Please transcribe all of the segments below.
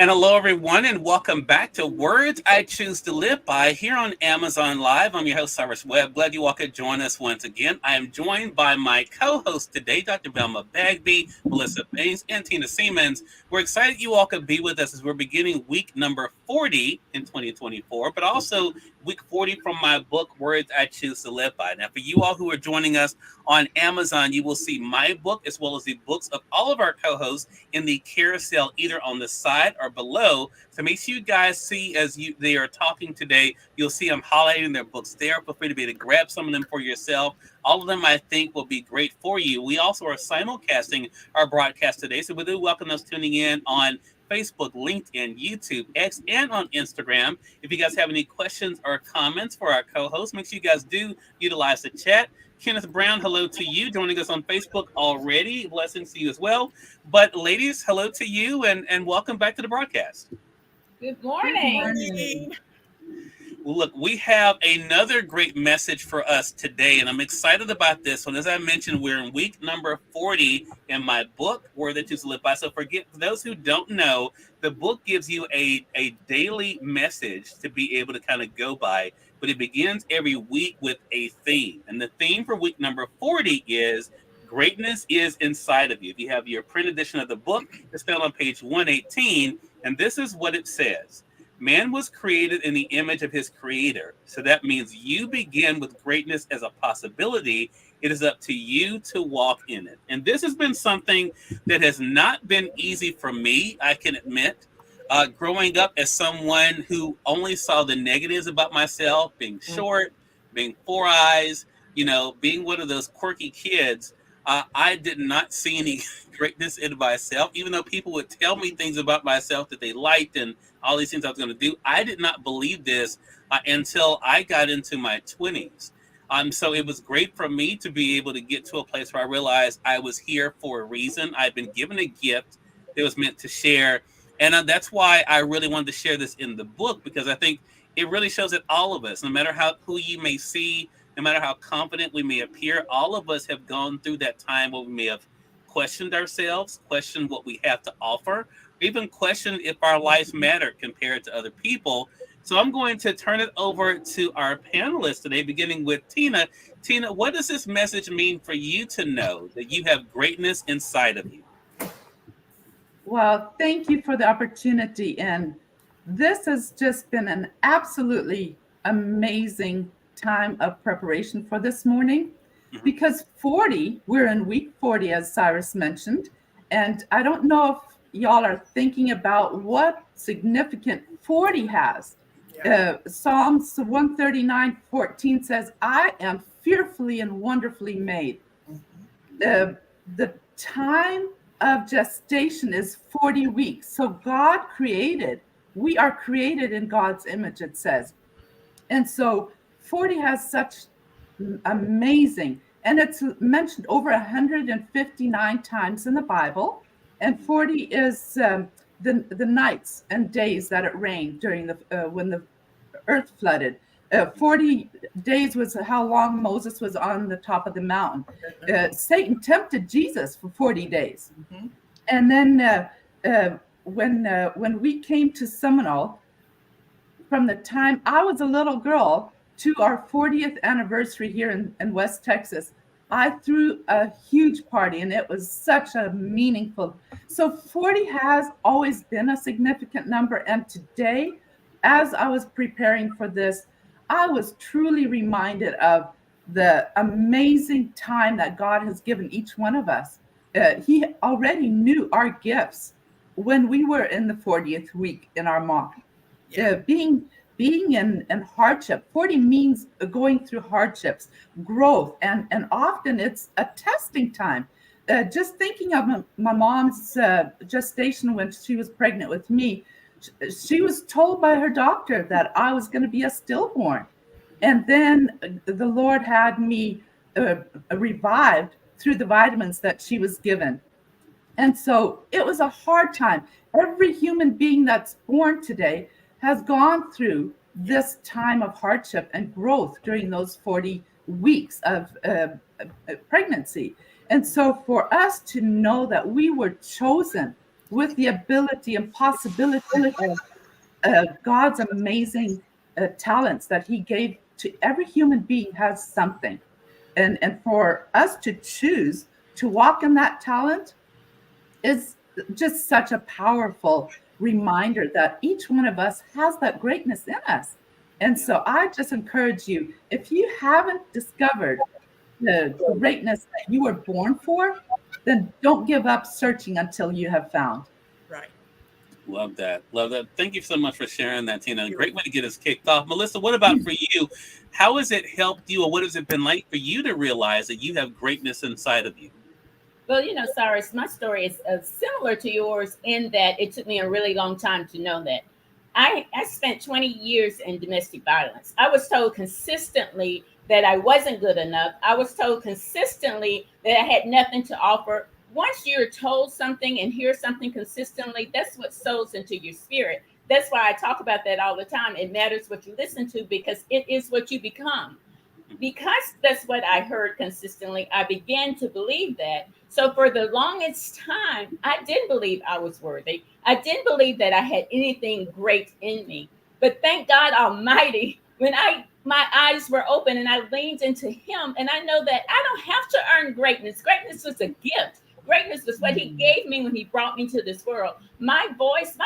And hello, everyone, and welcome back to Words I Choose to Live By here on Amazon Live. I'm your host, Cyrus Webb. Glad you all could join us once again. I am joined by my co-host today, Dr. Velma Bagby, Melissa Baines, and Tina Siemens. We're excited you all could be with us as we're beginning week number 40 in 2024, but also week 40 from my book, Words I Choose to Live By. Now, for you all who are joining us on Amazon, you will see my book as well as the books of all of our co-hosts in the carousel, either on the side or below. So make sure you guys see as they are talking today, you'll see I'm highlighting their books there. Feel free to be able to grab some of them for yourself. All of them I think will be great for you. We also are simulcasting our broadcast today, so we do welcome those tuning in on Facebook, LinkedIn, YouTube, X, and on Instagram. If you guys have any questions or comments for our co-hosts, make sure you guys do utilize the chat. Kenneth Brown, hello to you, joining us on Facebook already. Blessings to you as well. But ladies, hello to you and welcome back to the broadcast. Good morning. Good morning. Well, look, we have another great message for us today, and I'm excited about this one. As I mentioned, we're in week number 40 in my book, Word That You Live By. So for those who don't know, the book gives you a daily message to be able to kind of go by, but it begins every week with a theme. And the theme for week number 40 is Greatness is Inside of You. If you have your print edition of the book, it's found on page 118, and this is what it says. Man was created in the image of his creator. So that means you begin with greatness as a possibility. It is up to you to walk in it. And this has been something that has not been easy for me, I can admit. Growing up as someone who only saw the negatives about myself, being short, being four eyes, being one of those quirky kids, I did not see any greatness in myself, even though people would tell me things about myself that they liked and all these things I was going to do. I did not believe this until I got into my 20s. So it was great for me to be able to get to a place where I realized I was here for a reason. I've been given a gift that was meant to share. And that's why I really wanted to share this in the book, because I think it really shows that all of us, no matter who you may see, no matter how confident we may appear, all of us have gone through that time where we may have questioned ourselves, questioned what we have to offer, even questioned if our lives matter compared to other people. So I'm going to turn it over to our panelists today, beginning with Tina. Tina, what does this message mean for you to know that you have greatness inside of you? Well, thank you for the opportunity. And this has just been an absolutely amazing time of preparation for this morning, because we're in week 40, as Cyrus mentioned. And I don't know if y'all are thinking about what significant 40 has. Psalms 139:14 says, I am fearfully and wonderfully made. The time of gestation is 40 weeks. So we are created in God's image, it says. And so 40 has such amazing, and it's mentioned over 159 times in the Bible. And 40 is the nights and days that it rained during when the earth flooded. 40 days was how long Moses was on the top of the mountain. Satan tempted Jesus for 40 days. Mm-hmm. And then when we came to Seminole, from the time I was a little girl to our 40th anniversary here in West Texas, I threw a huge party, and it was such a meaningful. So 40 has always been a significant number. And today, as I was preparing for this, I was truly reminded of the amazing time that God has given each one of us. He already knew our gifts when we were in the 40th week in our mom. Being in hardship. 40 means going through hardships, growth, and often it's a testing time. Just thinking of my mom's gestation when she was pregnant with me, she was told by her doctor that I was going to be a stillborn. And then the Lord had me revived through the vitamins that she was given. And so it was a hard time. Every human being that's born today has gone through this time of hardship and growth during those 40 weeks of pregnancy. And so for us to know that we were chosen with the ability and possibility of God's amazing talents that He gave to every human being has something. And for us to choose to walk in that talent is just such a powerful reminder that each one of us has that greatness in us. And so I just encourage you, if you haven't discovered the greatness that you were born for, then don't give up searching until you have found. Right. Love that. Love that. Thank you so much for sharing that, Tina. You're Great way to get us kicked off. Melissa, what about for you? How has it helped you, or what has it been like for you to realize that you have greatness inside of you? Well, Cyrus, my story is similar to yours in that it took me a really long time to know that. I spent 20 years in domestic violence. I was told consistently that I wasn't good enough. I was told consistently that I had nothing to offer. Once you're told something and hear something consistently, that's what sows into your spirit. That's why I talk about that all the time. It matters what you listen to because it is what you become. Because that's what I heard consistently, I began to believe that. So for the longest time, I didn't believe I was worthy. I didn't believe that I had anything great in me. But thank God Almighty, when my eyes were open and I leaned into Him, and I know that I don't have to earn greatness. Greatness was a gift. Greatness was what He gave me when He brought me to this world. My voice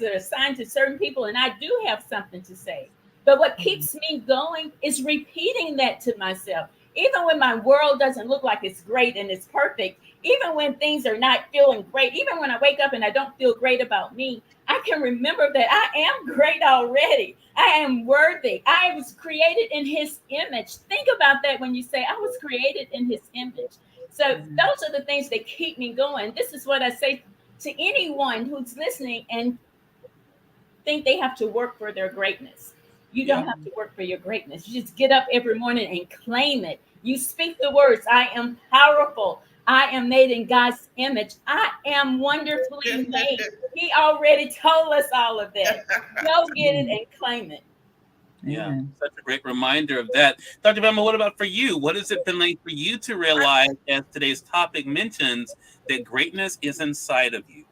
is assigned to certain people, and I do have something to say. But what keeps me going is repeating that to myself. Even when my world doesn't look like it's great and it's perfect, even when things are not feeling great, even when I wake up and I don't feel great about me, I can remember that I am great already. I am worthy. I was created in His image. Think about that when you say, I was created in His image. So those are the things that keep me going. This is what I say to anyone who's listening and think they have to work for their greatness. You don't have to work for your greatness. You just get up every morning and claim it. You speak the words, I am powerful. I am made in God's image. I am wonderfully made. He already told us all of that. Go get it and claim it. Yeah, such a great reminder of that. Dr. Velma, what about for you? What has it been like for you to realize, as today's topic mentions, that greatness is inside of you?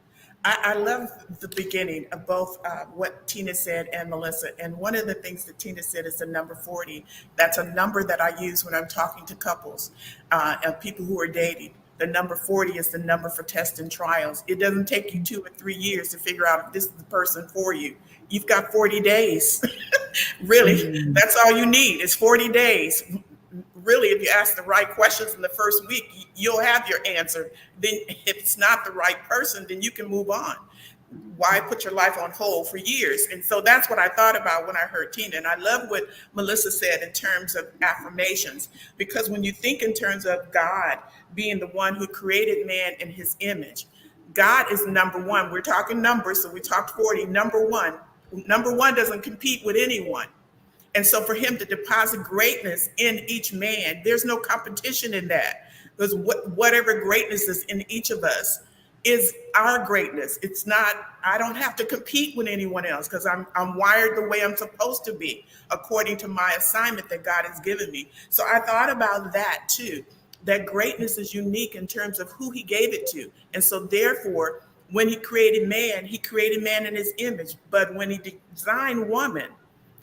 I love the beginning of both what Tina said and Melissa. And one of the things that Tina said is the number 40. That's a number that I use when I'm talking to couples and people who are dating. The number 40 is the number for tests and trials. It doesn't take you 2 or 3 years to figure out if this is the person for you. You've got 40 days. Really, that's all you need is 40 days. Really, if you ask the right questions in the first week, you'll have your answer. Then if it's not the right person, then you can move on. Why put your life on hold for years? And so that's what I thought about when I heard Tina. And I love what Melissa said in terms of affirmations, because when you think in terms of God being the one who created man in His image, God is number one. We're talking numbers, so we talked 40. Number one doesn't compete with anyone. And so for Him to deposit greatness in each man, there's no competition in that. Because whatever greatness is in each of us is our greatness. It's not, I don't have to compete with anyone else because I'm wired the way I'm supposed to be according to my assignment that God has given me. So I thought about that too, that greatness is unique in terms of who He gave it to. And so therefore, when He created man in His image. But when He designed woman,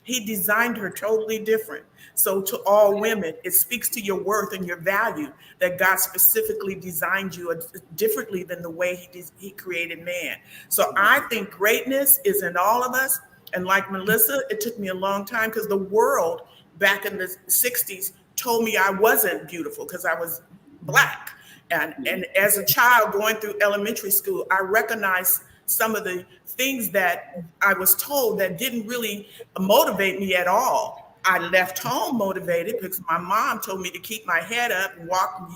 He designed her totally different. So to all women, it speaks to your worth and your value that God specifically designed you differently than the way He created man. So I think greatness is in all of us. And like Melissa, it took me a long time because the world back in the 60s told me I wasn't beautiful because I was Black. And as a child going through elementary school, I recognized some of the things that I was told that didn't really motivate me at all. I left home motivated because my mom told me to keep my head up and walk,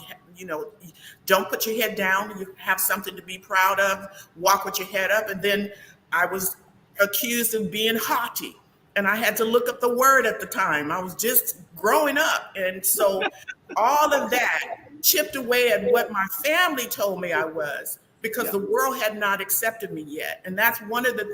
don't put your head down. You have something to be proud of, walk with your head up. And then I was accused of being haughty. And I had to look up the word at the time. I was just growing up. And so all of that chipped away at what my family told me I was, because the world had not accepted me yet. And that's one of the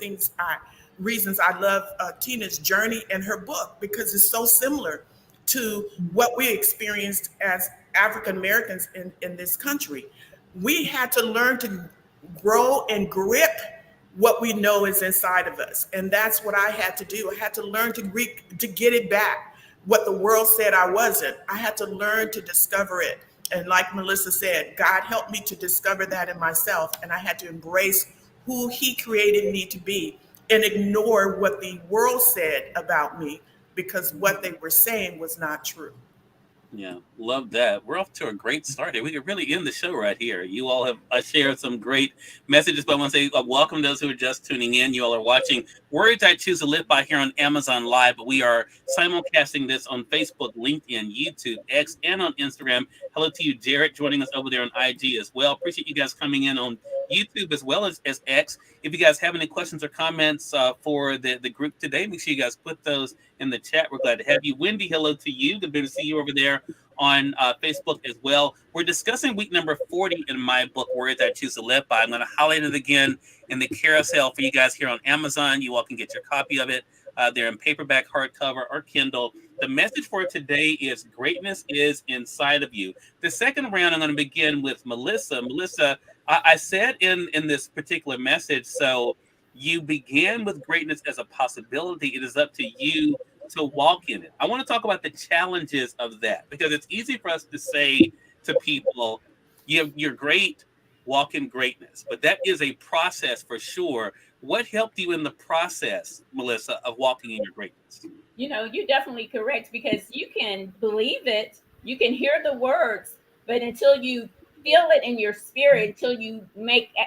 reasons I love Tina's journey and her book, because it's so similar to what we experienced as African Americans in this country. We had to learn to grow and grip what we know is inside of us. And that's what I had to do. I had to learn to get it back. What the world said I wasn't, I had to learn to discover it. And like Melissa said, God helped me to discover that in myself. And I had to embrace who He created me to be and ignore what the world said about me because what they were saying was not true. Yeah, love that. We're off to a great start here. We could really end the show right here. You all have shared some great messages, but I want to say welcome those who are just tuning in. You all are watching Words I Choose to Live By here on Amazon Live, but we are simulcasting this on Facebook, LinkedIn, YouTube, X, and on Instagram. Hello to you, Jared, joining us over there on IG as well. Appreciate you guys coming in on YouTube as well as X. If you guys have any questions or comments for the group today, make sure you guys put those in the chat. We're glad to have you. Wendy, hello to you. Good to see you over there on Facebook as well. We're discussing week number 40 in my book, Words I Choose to Live By. I'm going to highlight it again in the carousel for you guys here on Amazon. You all can get your copy of it. They're in paperback, hardcover, or Kindle. The message for today is greatness is inside of you. The second round, I'm going to begin with Melissa. Melissa, I said in this particular message, so you began with greatness as a possibility. It is up to you to walk in it. I want to talk about the challenges of that because it's easy for us to say to people, you're great, walk in greatness. But that is a process for sure. What helped you in the process, Melissa, of walking in your greatness? You're definitely correct because you can believe it, you can hear the words, but until you feel it in your spirit, until you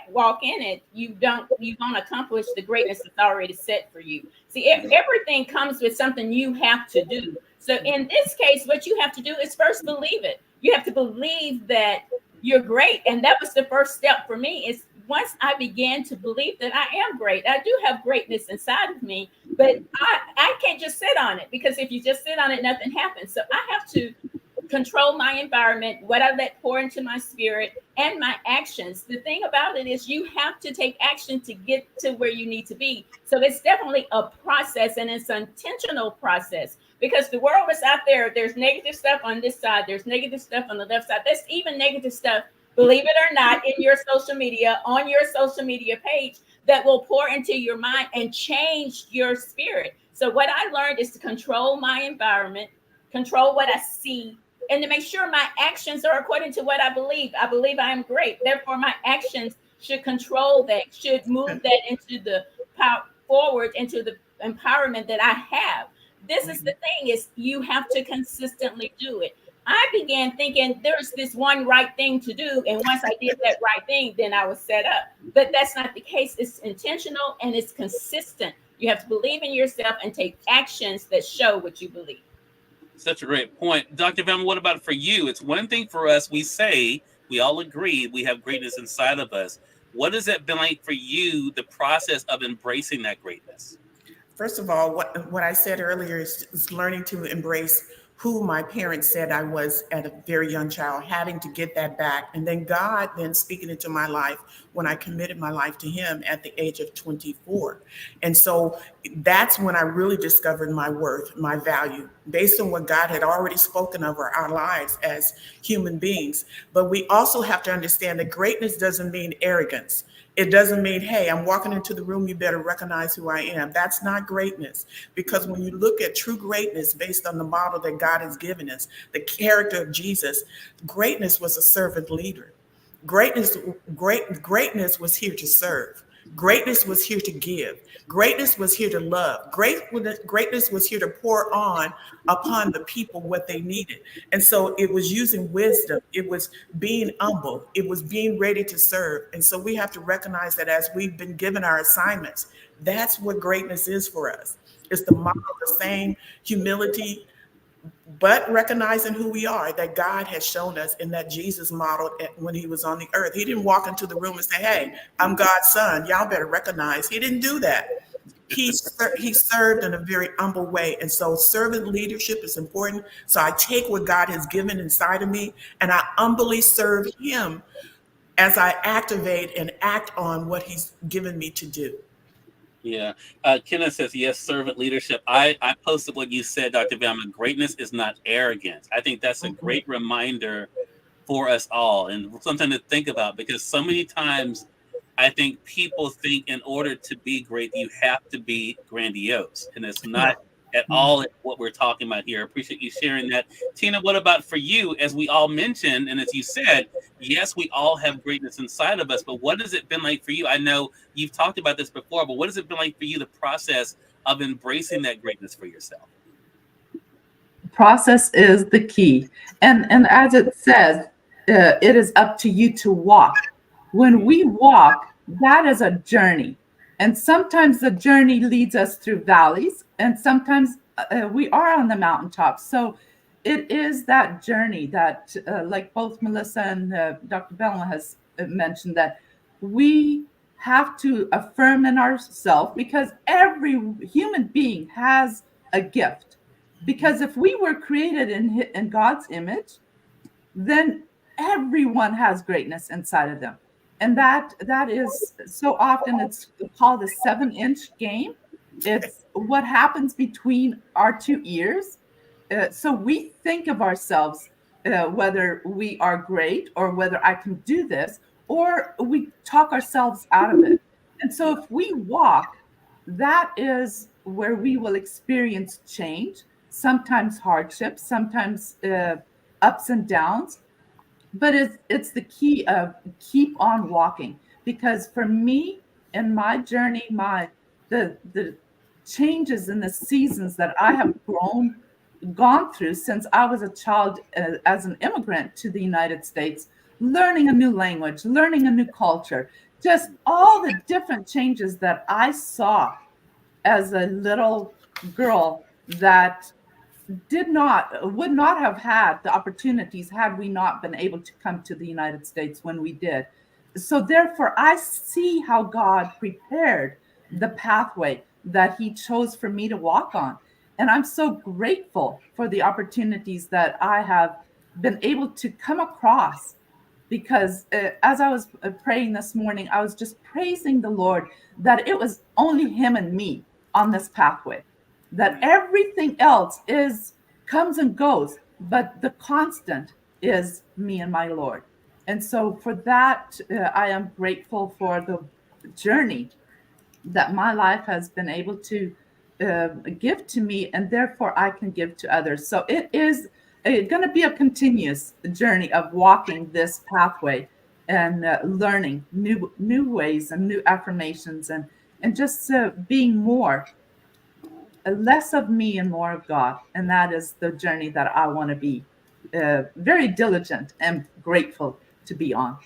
walk in it, you won't accomplish the greatness that's already set for you. See, everything comes with something you have to do. So in this case, what you have to do is first believe it. You have to believe that you're great, and that was the first step for me. Is once I began to believe that I am great, I do have greatness inside of me, but I can't just sit on it because if you just sit on it, nothing happens. So I have to control my environment, what I let pour into my spirit, and my actions. The thing about it is you have to take action to get to where you need to be. So it's definitely a process, and it's an intentional process because the world is out there. There's negative stuff on this side. There's negative stuff on the left side. There's even negative stuff, believe it or not, in your social media, on your social media page that will pour into your mind and change your spirit. So what I learned is to control my environment, control what I see, and to make sure my actions are according to what I believe. I believe I am great. Therefore, my actions should control that, should move that into the power forward, into the empowerment that I have. This is the thing, is you have to consistently do it. I began thinking there's this one right thing to do. And once I did that right thing, then I was set up. But that's not the case. It's intentional and it's consistent. You have to believe in yourself and take actions that show what you believe. Such a great point. Dr. Velma, what about for you? It's one thing for us, we say, we all agree we have greatness inside of us. What has it been like for you, the process of embracing that greatness? First of all, what I said earlier is learning to embrace who my parents said I was at a very young child, having to get that back. And then God then speaking into my life when I committed my life to Him at the age of 24. And so that's when I really discovered my worth, my value, based on what God had already spoken over our lives as human beings. But we also have to understand that greatness doesn't mean arrogance. It doesn't mean, hey, I'm walking into the room, you better recognize who I am. That's not greatness. Because when you look at true greatness based on the model that God has given us, the character of Jesus, greatness was a servant leader. Greatness was here to serve. Greatness was here to give. Greatness was here to love. Greatness was here to pour on upon the people what they needed. And so it was using wisdom. It was being humble. It was being ready to serve. And so we have to recognize that as we've been given our assignments, that's what greatness is for us. It's the model of the same humility, but recognizing who we are, that God has shown us in that Jesus modeled when He was on the earth. He didn't walk into the room and say, hey, I'm God's son. Y'all better recognize. He didn't do that. He served in a very humble way. And so servant leadership is important. So I take what God has given inside of me and I humbly serve Him as I activate and act on what He's given me to do. Yeah. Kenneth says, yes, servant leadership. I posted what you said, Dr. Velma. Greatness is not arrogance. I think that's a great reminder for us all and something to think about, because so many times I think people think in order to be great, you have to be grandiose, and it's not at all what we're talking about here. I appreciate you sharing that. Tina, what about for you? As we all mentioned, and as you said, yes, we all have greatness inside of us, but what has it been like for you? I know you've talked about this before, but what has it been like for you, the process of embracing that greatness for yourself? Process is the key. And as it says, it is up to you to walk. When we walk, that is a journey. And sometimes the journey leads us through valleys, and sometimes we are on the mountaintop. So it is that journey that, like both Melissa and Dr. Velma has mentioned, that we have to affirm in ourselves, because every human being has a gift. Because if we were created in God's image, then everyone has greatness inside of them. And that is so often it's called a 7-inch game. It's what happens between our two ears. So we think of ourselves, whether we are great or whether I can do this, or we talk ourselves out of it. And so if we walk, that is where we will experience change, sometimes hardships, sometimes ups and downs, but it's the key of keep on walking. Because for me, in my journey, the changes in the seasons that I have gone through since I was a child, as an immigrant to the United States, learning a new language, learning a new culture, just all the different changes that I saw as a little girl, that would not have had the opportunities had we not been able to come to the United States when we did. So therefore, I see how God prepared the pathway that he chose for me to walk on. And I'm so grateful for the opportunities that I have been able to come across, because as I was praying this morning, I was just praising the Lord that it was only him and me on this pathway, that everything else comes and goes, but the constant is me and my Lord. And so for that, I am grateful for the journey that my life has been able to give to me, and therefore I can give to others. So it is going to be a continuous journey of walking this pathway and learning new ways and new affirmations, and just being more, less of me and more of God. And that is the journey that I want to be very diligent and grateful to be on.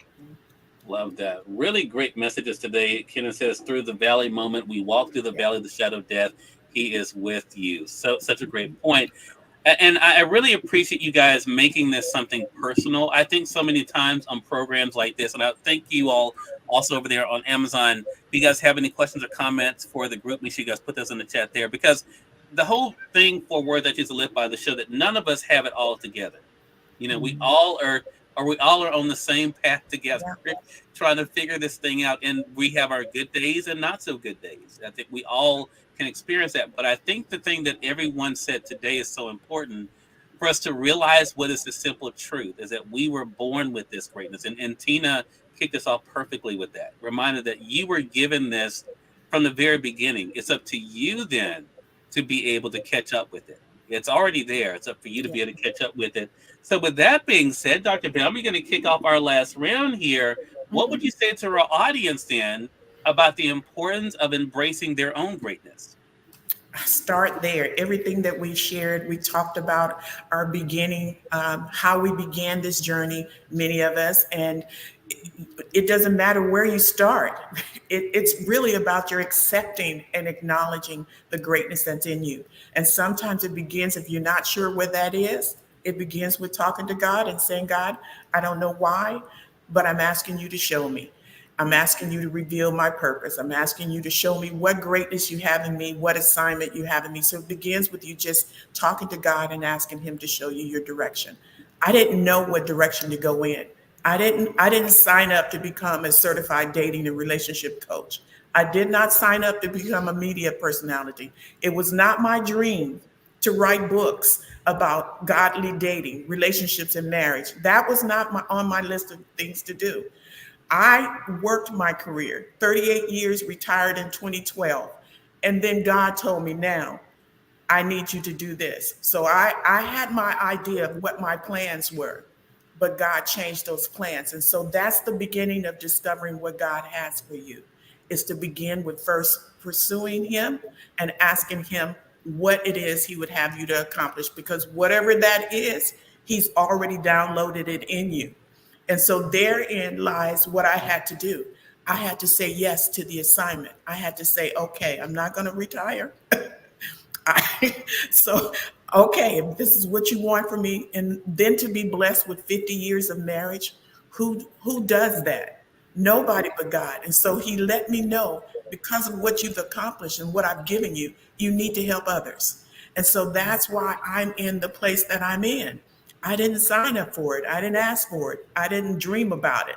Love that. Really great messages today. Kenan says, through the valley moment, we walk through the valley of the shadow of death. He is with you. So, such a great point. And I really appreciate you guys making this something personal. I think so many times on programs like this, and I thank you all also over there on Amazon. If you guys have any questions or comments for the group, make sure you guys put those in the chat there, because the whole thing for Word That Is to Live By, the show, that none of us have it all together. You know, we all are on the same path together, trying to figure this thing out. And we have our good days and not so good days. I think we all can experience that. But I think the thing that everyone said today is so important for us to realize what is the simple truth, is that we were born with this greatness. And Tina kicked us off perfectly with that. Reminded that you were given this from the very beginning. It's up to you then to be able to catch up with it. It's already there. It's up for you to be able to catch up with it. So with that being said, Dr. Bell, we're going to kick off our last round here. What would you say to our audience then about the importance of embracing their own greatness? Start there. Everything that we shared, we talked about our beginning, how we began this journey, many of us, and it doesn't matter where you start. It's really about your accepting and acknowledging the greatness that's in you. And sometimes it begins, if you're not sure where that is, it begins with talking to God and saying, God, I don't know why, but I'm asking you to show me. I'm asking you to reveal my purpose. I'm asking you to show me what greatness you have in me, what assignment you have in me. So it begins with you just talking to God and asking him to show you your direction. I didn't know what direction to go in. I didn't sign up to become a certified dating and relationship coach. I did not sign up to become a media personality. It was not my dream to write books about godly dating, relationships, and marriage. That was not on my list of things to do. I worked my career, 38 years, retired in 2012. And then God told me, now I need you to do this. So I had my idea of what my plans were, but God changed those plans. And so that's the beginning of discovering what God has for you, is to begin with first pursuing Him and asking Him what it is He would have you to accomplish, because whatever that is, He's already downloaded it in you. And so therein lies what I had to do. I had to say yes to the assignment. I had to say, okay, I'm not going to retire. So, okay, if this is what you want from me, and then to be blessed with 50 years of marriage, who does that? Nobody but God. And so He let me know, because of what you've accomplished and what I've given you, you need to help others. And so that's why I'm in the place that I'm in. I didn't sign up for it. I didn't ask for it. I didn't dream about it.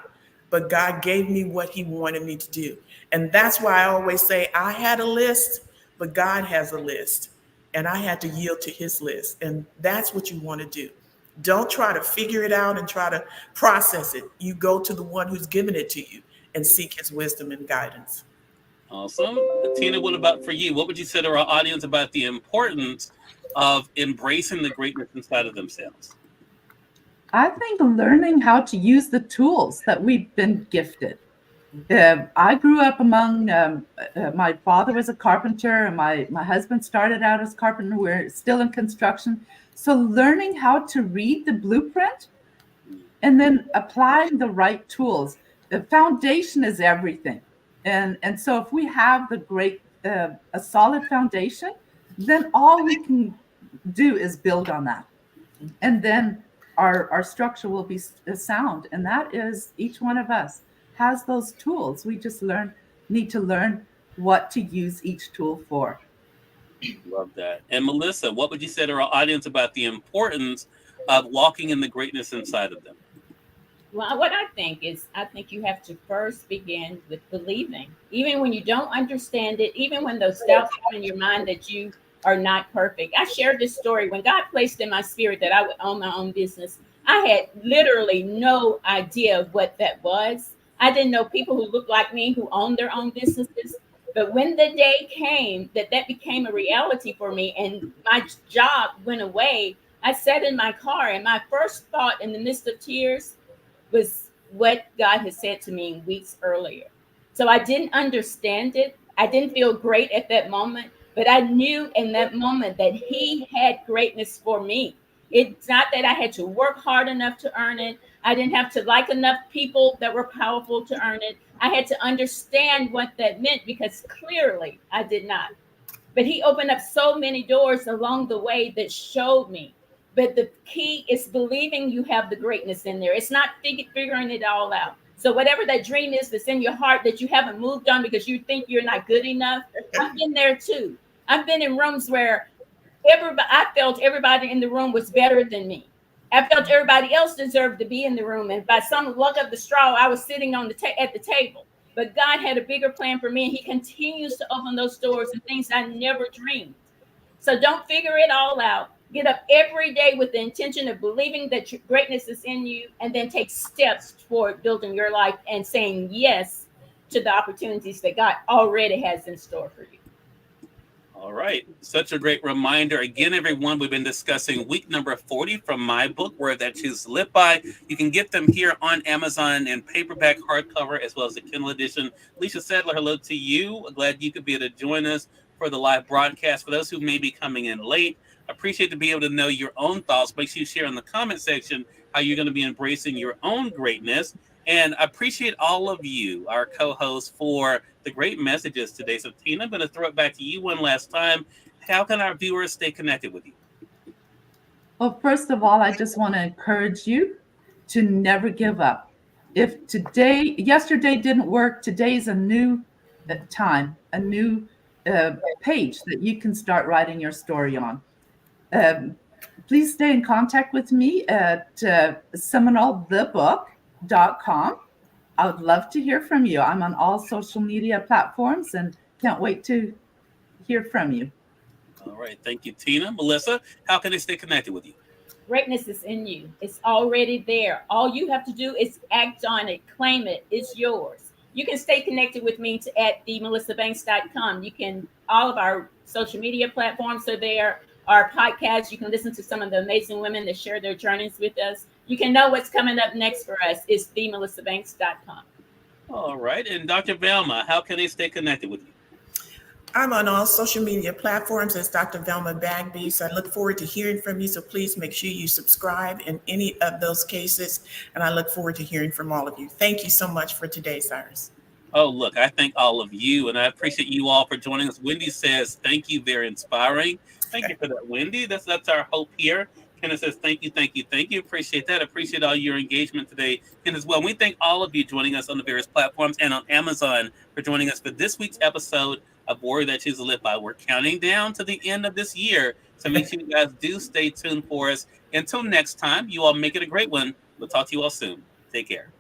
But God gave me what He wanted me to do. And that's why I always say I had a list, but God has a list. And I had to yield to His list. And that's what you want to do. Don't try to figure it out and try to process it. You go to the one who's given it to you and seek His wisdom and guidance. Awesome. Tina, what about for you? What would you say to our audience about the importance of embracing the greatness inside of themselves? I think learning how to use the tools that we've been gifted. I grew up among, my father was a carpenter, and my husband started out as carpenter. We're still in construction. So learning how to read the blueprint and then applying the right tools. The foundation is everything. And so if we have a solid foundation, then all we can do is build on that. And then our structure will be sound. And that is, each one of us has those tools. We just need to learn what to use each tool for. Love that. And Melissa, what would you say to our audience about the importance of walking in the greatness inside of them? Well, what I think you have to first begin with believing, even when you don't understand it, even when those doubts are in your mind that you are not perfect. I shared this story when God placed in my spirit that I would own my own business. I had literally no idea of what that was. I didn't know people who looked like me who owned their own businesses. But when the day came that became a reality for me and my job went away, I sat in my car and my first thought in the midst of tears was what God had said to me weeks earlier. So I didn't understand it. I didn't feel great at that moment, but I knew in that moment that He had greatness for me. It's not that I had to work hard enough to earn it. I didn't have to like enough people that were powerful to earn it. I had to understand what that meant, because clearly I did not. But He opened up so many doors along the way that showed me. But the key is believing you have the greatness in there. It's not figuring it all out. So whatever that dream is that's in your heart that you haven't moved on because you think you're not good enough, I've been there too. I've been in rooms where I felt everybody in the room was better than me. I felt everybody else deserved to be in the room, and by some luck of the straw, I was sitting on at the table. But God had a bigger plan for me, and He continues to open those doors and things I never dreamed. So don't figure it all out. Get up every day with the intention of believing that your greatness is in you, and then take steps toward building your life and saying yes to the opportunities that God already has in store for you. All right. Such a great reminder. Again, everyone, we've been discussing week number 40 from my book, Where That Choose to Live By. You can get them here on Amazon in paperback, hardcover, as well as the Kindle edition. Alicia Sadler, hello to you. Glad you could be able to join us for the live broadcast. For those who may be coming in late, I appreciate to be able to know your own thoughts. Make sure you share in the comment section how you're going to be embracing your own greatness. And I appreciate all of you, our co-hosts, for the great messages today. So, Tina, I'm going to throw it back to you one last time. How can our viewers stay connected with you? Well, first of all, I just want to encourage you to never give up. If yesterday didn't work, today's a new time, a new page that you can start writing your story on. Please stay in contact with me at seminalthebook.com. I would love to hear from you. I'm on all social media platforms and can't wait to hear from you. All right. Thank you, Tina. Melissa, how can they stay connected with you? Greatness is in you. It's already there. All you have to do is act on it, claim it. It's yours. You can stay connected with me at themelissabanks.com. You can, all of our social media platforms are there. Our podcast, you can listen to some of the amazing women that share their journeys with us. You can know what's coming up next for us is themelissabanks.com. All right. And Dr. Velma, how can they stay connected with you? I'm on all social media platforms as Dr. Velma Bagby. So I look forward to hearing from you. So please make sure you subscribe in any of those cases. And I look forward to hearing from all of you. Thank you so much for today, Cyrus. Oh, look, I thank all of you, and I appreciate you all for joining us. Wendy says, thank you, very inspiring. Thank you for that, Wendy. That's our hope here. Kenneth says, thank you, thank you, thank you. Appreciate that. Appreciate all your engagement today. And as well, we thank all of you joining us on the various platforms and on Amazon for joining us for this week's episode of Warrior That Chooses to Live By. We're counting down to the end of this year, so make sure you guys do stay tuned for us. Until next time, you all make it a great one. We'll talk to you all soon. Take care.